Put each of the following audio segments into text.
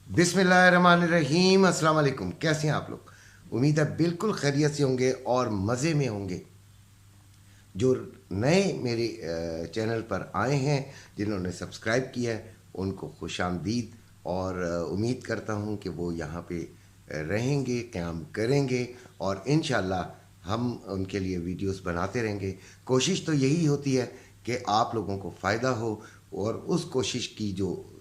बिस्मिल्लाहिर्रहमानिर्रहीम। अस्सलाम वालेकुम। कैसे हैं आप लोग? उम्मीद है बिल्कुल खैरियत से होंगे और मज़े में होंगे। जो नए मेरे चैनल पर आए हैं, जिन्होंने सब्सक्राइब किया है, उनको खुश आमदीद। और उम्मीद करता हूँ कि वो यहाँ पे रहेंगे, क़याम करेंगे और इंशाल्लाह हम उनके लिए वीडियोस बनाते रहेंगे। कोशिश तो यही होती है कि आप लोगों को फ़ायदा हो, और उस कोशिश की जो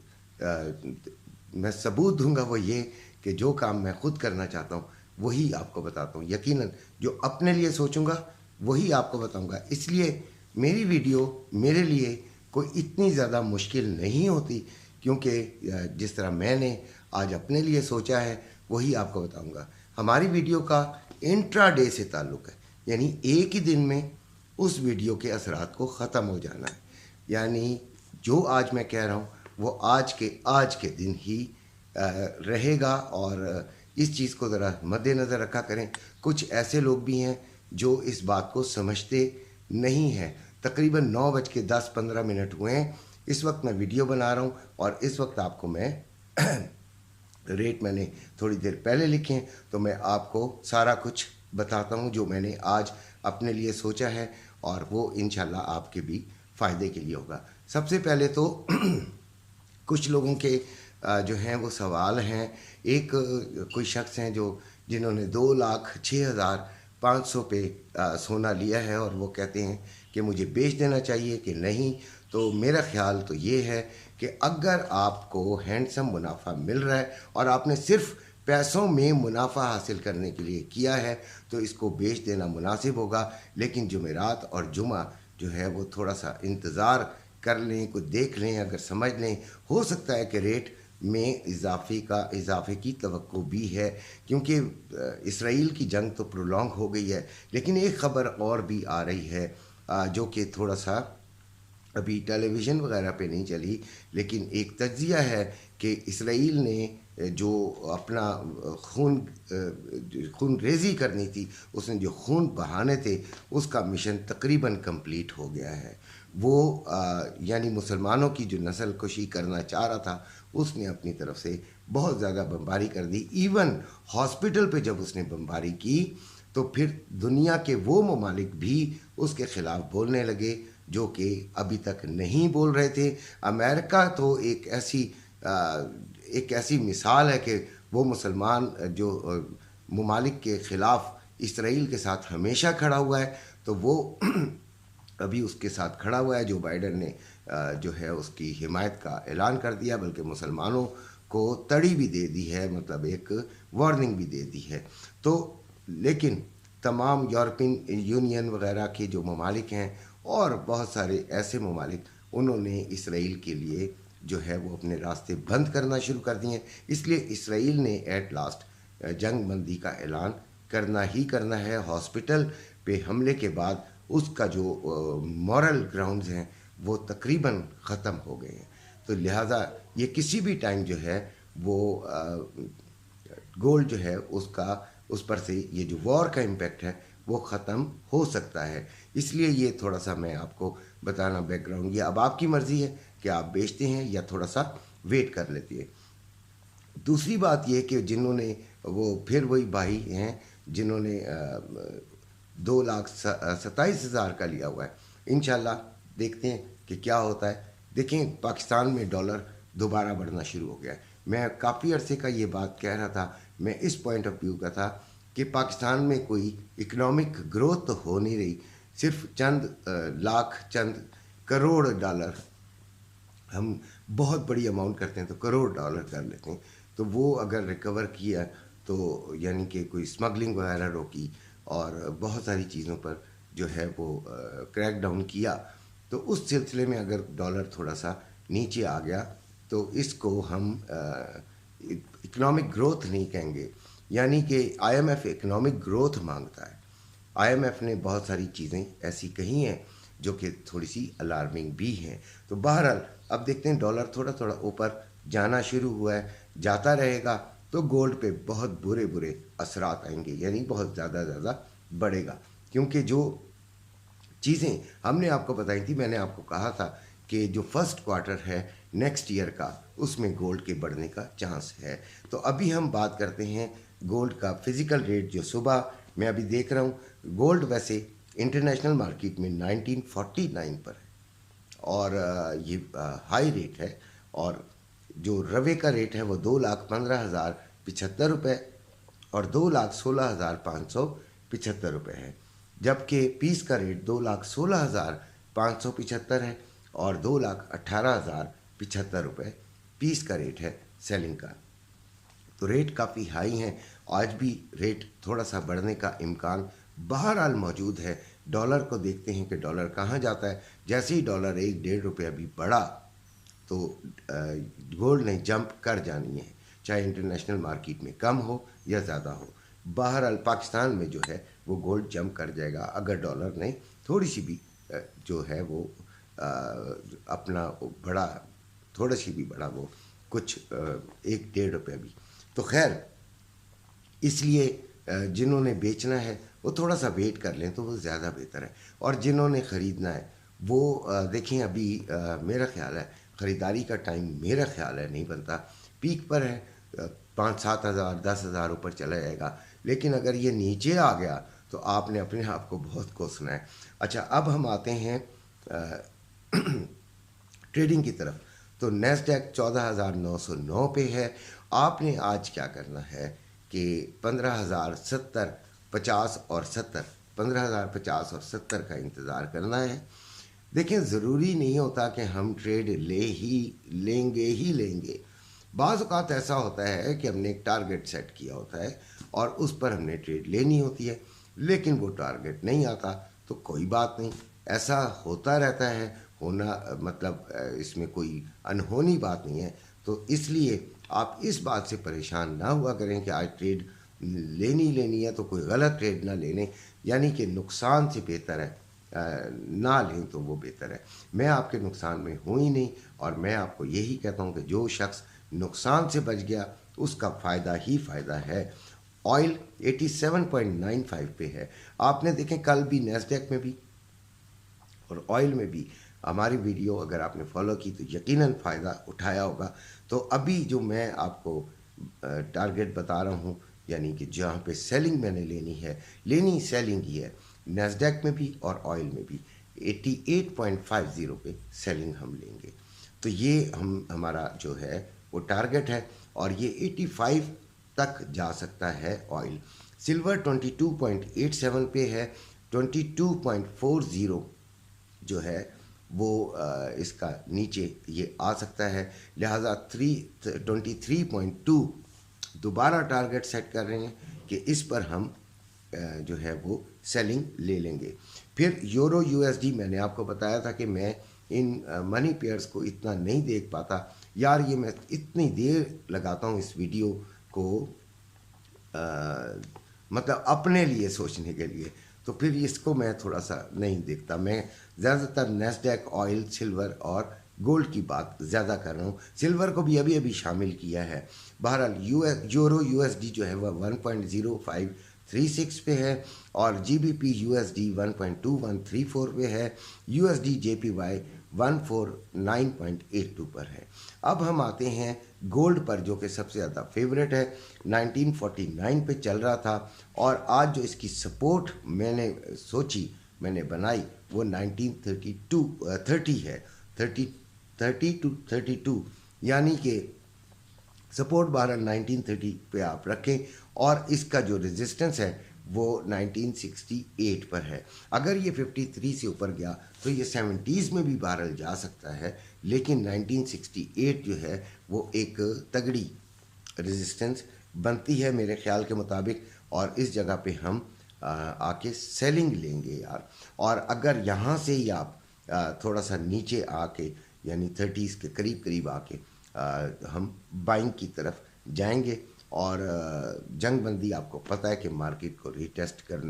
मैं सबूत दूंगा वो ये कि जो काम मैं खुद करना चाहता हूँ वही आपको बताता हूँ। यकीनन जो अपने लिए सोचूंगा वही आपको बताऊंगा। इसलिए मेरी वीडियो मेरे लिए कोई इतनी ज़्यादा मुश्किल नहीं होती, क्योंकि जिस तरह मैंने आज अपने लिए सोचा है वही आपको बताऊंगा। हमारी वीडियो का इंट्राडे से ताल्लुक़ है, यानी एक ही दिन में उस वीडियो के असरात को ख़त्म हो जाना है। यानी जो आज मैं कह रहा हूँ वो आज के दिन ही रहेगा। और इस चीज़ को ज़रा मद्देनज़र रखा करें। कुछ ऐसे लोग भी हैं जो इस बात को समझते नहीं हैं। तकरीबन 9:10-15 हुए हैं इस वक्त मैं वीडियो बना रहा हूँ, और इस वक्त आपको मैं रेट मैंने थोड़ी देर पहले लिखे हैं, तो मैं आपको सारा कुछ बताता हूँ जो मैंने आज अपने लिए सोचा है, और वो इंशाल्लाह आपके भी फ़ायदे के लिए होगा। सबसे पहले तो कुछ लोगों के जो हैं वो सवाल हैं। एक कोई शख्स हैं जिन्होंने 2,06,500 पे सोना लिया है, और वो कहते हैं कि मुझे बेच देना चाहिए कि नहीं। तो मेरा ख्याल तो ये है कि अगर आपको हैंडसम मुनाफा मिल रहा है और आपने सिर्फ पैसों में मुनाफा हासिल करने के लिए किया है, तो इसको बेच देना मुनासिब होगा। लेकिन जुमेरात और जुमा जो है वो थोड़ा सा इंतज़ार कर लें, कुछ देख लें, अगर समझ लें। हो सकता है कि रेट में इजाफे की तवक्को भी है, क्योंकि इसराइल की जंग तो प्रोलॉन्ग हो गई है। लेकिन एक ख़बर और भी आ रही है जो कि थोड़ा सा अभी टेलीविज़न वगैरह पे नहीं चली, लेकिन एक तज्ज़िया है कि इसराइल ने जो अपना खून रेज़ी करनी थी, उसने जो खून बहाने थे, उसका मिशन तकरीबन कंप्लीट हो गया है। वो यानी मुसलमानों की जो नस्ल कुशी करना चाह रहा था, उसने अपनी तरफ से बहुत ज़्यादा बमबारी कर दी। इवन हॉस्पिटल पे जब उसने बमबारी की तो फिर दुनिया के वो ममालिक भी उसके ख़िलाफ़ बोलने लगे जो कि अभी तक नहीं बोल रहे थे। अमेरिका तो एक ऐसी मिसाल है कि वो मुसलमान जो ममालिक के ख़िलाफ़ इसराइल के साथ हमेशा खड़ा हुआ है, तो वो अभी उसके साथ खड़ा हुआ है। जो बाइडन ने जो है उसकी हिमायत का ऐलान कर दिया, बल्कि मुसलमानों को तड़ी भी दे दी है, मतलब एक वार्निंग भी दे दी है। तो लेकिन तमाम यूरोपियन यूनियन वगैरह के जो ममालिक हैं और बहुत सारे ऐसे ममालिक, उन्होंने इसराइल के लिए जो है वो अपने रास्ते बंद करना शुरू कर दिए। इसलिए इसराइल ने एट लास्ट जंग बंदी का ऐलान करना ही करना है। हॉस्पिटल पे हमले के बाद उसका जो मॉरल ग्राउंड्स हैं वो तकरीबन ख़त्म हो गए हैं। तो लिहाजा ये किसी भी टाइम जो है वो गोल्ड जो है उसका उस पर से ये जो वॉर का इम्पैक्ट है वो ख़त्म हो सकता है। इसलिए ये थोड़ा सा मैं आपको बताना बैकग्राउंड। ये अब आपकी मर्ज़ी है कि आप बेचते हैं या थोड़ा सा वेट कर लेते हैं। दूसरी बात ये कि जिन्होंने वो फिर वही भाई हैं जिन्होंने 2,27,000 का लिया हुआ है। इंशाल्लाह देखते हैं कि क्या होता है। देखें, पाकिस्तान में डॉलर दोबारा बढ़ना शुरू हो गया है। मैं काफ़ी अरसे का ये बात कह रहा था, मैं इस पॉइंट ऑफ व्यू का था कि पाकिस्तान में कोई इकनॉमिक ग्रोथ तो हो नहीं रही। सिर्फ चंद लाख, चंद करोड़ डॉलर, हम बहुत बड़ी अमाउंट करते हैं तो करोड़ डॉलर कर लेते हैं, तो वो अगर रिकवर किया तो यानी कि कोई स्मगलिंग वगैरह रोकी और बहुत सारी चीज़ों पर जो है वो क्रैक डाउन किया, तो उस सिलसिले में अगर डॉलर थोड़ा सा नीचे आ गया तो इसको हम इकनॉमिक ग्रोथ नहीं कहेंगे। यानी कि आईएमएफ इकनॉमिक ग्रोथ मांगता है। आईएमएफ ने बहुत सारी चीज़ें ऐसी कही हैं जो कि थोड़ी सी अलार्मिंग भी हैं। तो बहरहाल अब देखते हैं, डॉलर थोड़ा थोड़ा ऊपर जाना शुरू हुआ है, जाता रहेगा तो गोल्ड पे बहुत बुरे बुरे असरात आएंगे, यानी बहुत ज़्यादा बढ़ेगा। क्योंकि जो चीज़ें हमने आपको बताई थी, मैंने आपको कहा था कि जो फर्स्ट क्वार्टर है نیکسٹ ایئر کا اس میں گولڈ کے بڑھنے کا چانس ہے. تو ابھی ہم بات کرتے ہیں گولڈ کا فزیکل ریٹ جو صبح میں ابھی دیکھ رہا ہوں. گولڈ ویسے انٹرنیشنل مارکیٹ میں 1949 پر ہے اور یہ ہائی ریٹ ہے, اور جو روے کا ریٹ ہے وہ 2,15,075 روپے اور 2,16,575 روپے ہے, جبکہ پیس کا ریٹ 2,16,575 ہے اور 2,18,075 روپے پیس کا ریٹ ہے سیلنگ کا. تو ریٹ کافی ہائی ہیں. آج بھی ریٹ تھوڑا سا بڑھنے کا امکان بہرحال موجود ہے. ڈالر کو دیکھتے ہیں کہ ڈالر کہاں جاتا ہے. جیسے ہی ڈالر 1-1.5 روپے ابھی بڑھا تو گولڈ نے جمپ کر جانی ہے, چاہے انٹرنیشنل مارکیٹ میں کم ہو یا زیادہ ہو. بہرحال پاکستان میں جو ہے وہ گولڈ جمپ کر جائے گا اگر ڈالر نے تھوڑی سی بھی جو ہے وہ اپنا بڑا, تھوڑا سی بھی بڑا, وہ کچھ 1-1.5 روپے بھی. تو خیر, اس لیے جنہوں نے بیچنا ہے وہ تھوڑا سا ویٹ کر لیں تو وہ زیادہ بہتر ہے, اور جنہوں نے خریدنا ہے وہ دیکھیں ابھی میرا خیال ہے خریداری کا ٹائم میرا خیال ہے نہیں بنتا. پیک پر ہے 5-7 ہزار 10 ہزار اوپر چلا جائے گا, لیکن اگر یہ نیچے آ گیا تو آپ نے اپنے آپ کو بہت کوسنا ہے. اچھا, اب ہم آتے ہیں ٹریڈنگ کی طرف. تو نیسڈیک 14,909 پہ ہے. آپ نے آج کیا کرنا ہے کہ 15,070 50 اور 70 15,050 اور 70 کا انتظار کرنا ہے. دیکھیں, ضروری نہیں ہوتا کہ ہم ٹریڈ لیں گے. بعض اوقات ایسا ہوتا ہے کہ ہم نے ایک ٹارگٹ سیٹ کیا ہوتا ہے اور اس پر ہم نے ٹریڈ لینی ہوتی ہے, لیکن وہ ٹارگٹ نہیں آتا تو کوئی بات نہیں, ایسا ہوتا رہتا ہے. ہونا مطلب اس میں کوئی انہونی بات نہیں ہے. تو اس لیے آپ اس بات سے پریشان نہ ہوا کریں کہ آج ٹریڈ لینی ہے تو کوئی غلط ٹریڈ نہ لے لیں, یعنی کہ نقصان سے بہتر ہے نہ لیں تو وہ بہتر ہے. میں آپ کے نقصان میں ہوں ہی نہیں, اور میں آپ کو یہی کہتا ہوں کہ جو شخص نقصان سے بچ گیا اس کا فائدہ ہی فائدہ ہے. آئل 87.95 پہ ہے. آپ نے دیکھیں کل بھی نیسڈیک میں بھی اور آئل میں بھی ہماری ویڈیو اگر آپ نے فالو کی تو یقیناً فائدہ اٹھایا ہوگا. تو ابھی جو میں آپ کو ٹارگٹ بتا رہا ہوں, یعنی کہ جہاں پہ سیلنگ میں نے لینی سیلنگ ہی ہے, نیسڈیک میں بھی اور آئل میں بھی 88.50 پہ سیلنگ ہم لیں گے. تو یہ ہمارا جو ہے وہ ٹارگٹ ہے, اور یہ 85 تک جا سکتا ہے آئل. سلور 22.87 پہ ہے. 22.40 جو ہے وہ اس کا نیچے یہ آ سکتا ہے, لہٰذا 23.2 دوبارہ ٹارگٹ سیٹ کر رہے ہیں کہ اس پر ہم جو ہے وہ سیلنگ لے لیں گے. پھر یورو USD میں نے آپ کو بتایا تھا کہ میں ان منی پیئرز کو اتنا نہیں دیکھ پاتا. یار, یہ میں اتنی دیر لگاتا ہوں اس ویڈیو کو مطلب اپنے لیے سوچنے کے لیے, تو پھر اس کو میں تھوڑا سا نہیں دیکھتا. میں زیادہ تر نیسڈیک, آئل, سلور اور گولڈ کی بات زیادہ کر رہا ہوں. سلور کو بھی ابھی شامل کیا ہے. بہرحال یورو USD جو ہے وہ 1.0536 پہ ہے, اور GBP USD 1.2134 پہ ہے. USD JPY 149.82 پر ہے. اب ہم آتے ہیں گولڈ پر, جو کہ سب سے زیادہ فیوریٹ ہے. 1949 پہ چل رہا تھا, اور آج جو اس کی سپورٹ میں نے بنائی وہ 1932 ہے. 30 to 32, یعنی کہ سپورٹ 1930 پہ آپ رکھیں, اور اس کا جو ریزسٹنس ہے وہ 1968 پر ہے. اگر یہ 53 سے اوپر گیا تو یہ 70s میں بھی بہرحال جا سکتا ہے, لیکن 1968 جو ہے وہ ایک تگڑی ریزسٹنس بنتی ہے میرے خیال کے مطابق, اور اس جگہ پہ ہم آ کے سیلنگ لیں گے یار. اور اگر یہاں سے ہی آپ تھوڑا سا نیچے آ کے, یعنی 30s کے قریب آ کے ہم بائنگ کی طرف جائیں گے, اور جنگ بندی آپ کو پتہ ہے کہ مارکیٹ کو ریٹیسٹ کر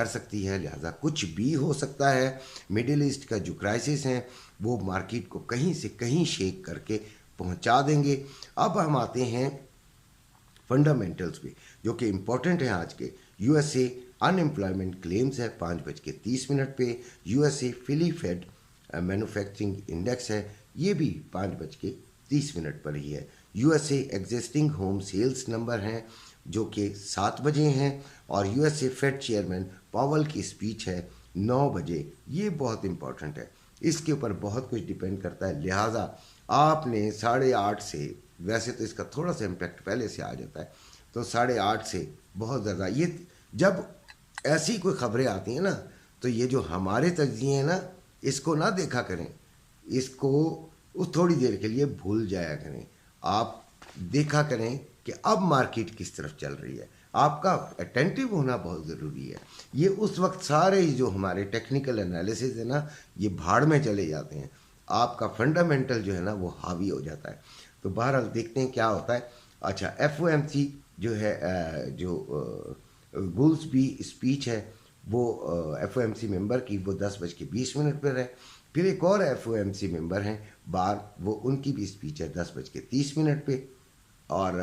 سکتی ہے, لہذا کچھ بھی ہو سکتا ہے. مڈل ایسٹ کا جو کرائسس ہیں وہ مارکیٹ کو کہیں سے کہیں شیک کر کے پہنچا دیں گے. اب ہم آتے ہیں فنڈامنٹلز پہ جو کہ امپورٹنٹ ہیں آج کے. USA ان امپلائمنٹ کلیمز ہے 5:30 پہ. USA Philly Fed manufacturing index ہے ये भी 5:30 पर ही है। USA existing home sales number हैं जो कि 7 बजे हैं, और यूएसए फेड चेयरमैन पावल की स्पीच है 9 बजे। ये बहुत इंपॉर्टेंट है, इसके ऊपर बहुत कुछ डिपेंड करता है। लिहाजा आपने 8:30 से, वैसे तो इसका थोड़ा सा इम्पैक्ट पहले से आ जाता है, तो 8:30 से बहुत ज़्यादा, ये जब ऐसी कोई खबरें आती हैं ना, तो ये जो हमारे तज्जिए हैं ना, इसको ना देखा करें, इसको उस थोड़ी देर के लिए भूल जाया करें। आप देखा करें कि अब मार्केट किस तरफ चल रही है, आपका अटेंटिव होना बहुत ज़रूरी है। ये उस वक्त सारे जो हमारे टेक्निकल एनालिसिस है ना, ये भाड़ में चले जाते हैं, आपका फंडामेंटल जो है ना वो हावी हो जाता है। तो बहरहाल देखते हैं क्या होता है। अच्छा, एफओएमसी जो है, जो गुल्स भी स्पीच है वो एफओएमसी मेंबर की, वो 10:20 पर है। फिर एक और एफओएमसी मेंबर हैं बार, वो उनकी भी स्पीच है 10:30 पे। और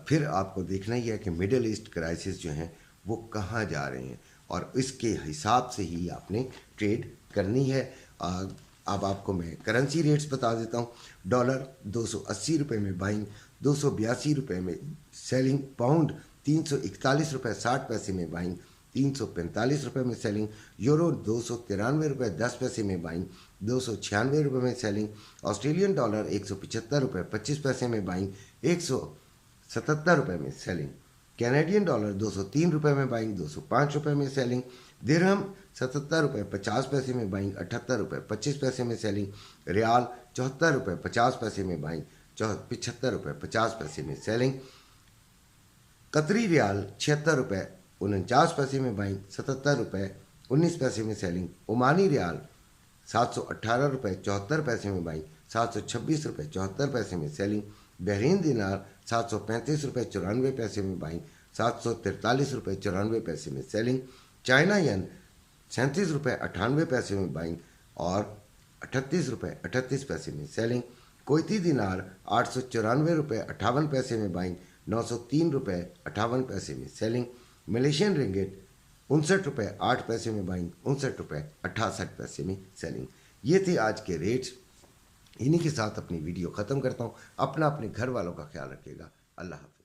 फिर आपको देखना ही है कि मिडल ईस्ट क्राइसिस जो हैं वो कहाँ जा रहे हैं, और इसके हिसाब से ही आपने ट्रेड करनी है। अब आपको मैं करेंसी रेट्स बता देता हूँ। डॉलर 280 रुपये में बाइंग, 282 रुपये में सेलिंग। पाउंड 341 रुपये 60 पैसे में बाइंग, 345 रुपये में सेलिंग। यूरो 293 रुपये 10 पैसे में बाइंग, 296 रुपये में सेलिंग। ऑस्ट्रेलियन डॉलर 175 रुपये 25 पैसे में बाइंग, 177 रुपये में सेलिंग। कैनेडियन डॉलर 203 रुपये में बाइंग, 205 रुपये में सेलिंग। दिरहम 77 रुपये 50 पैसे में बाइंग, 78 रुपये 25 पैसे में सेलिंग। रियाल 74 रुपये 50 पैसे में बाइंग, 75 रुपये 50 पैसे में सेलिंग। कतरी रियाल 76 रुपये 49 पैसे में बाइंग, 77 रुपये 19 पैसे में सेलिंग। ओमानी रियाल 718 रुपये 74 पैसे में बाइंग, 726 रुपये 74 पैसे में सेलिंग। बहरीन दिनार 735 रुपये 94 पैसे में बाइंग, 743 रुपये 94 पैसे में सेलिंग। चाइना यन 37 रुपये 98 पैसे में बाइंग और 38 रुपये 38 पैसे में सेलिंग। कोयती दिनार 894 रुपये 58 पैसे में बाइंग, 903 रुपये 58 पैसे में सेलिंग। मलेशियन रिंगिट 59 रुपये 8 पैसे में बाइंग, 59 रुपये 68 पैसे में सेलिंग। ये थे आज के रेट्स। इन्हीं के साथ अपनी वीडियो ख़त्म करता हूँ। अपने घर वालों का ख्याल रखिएगा। अल्लाह हाफ़िज़।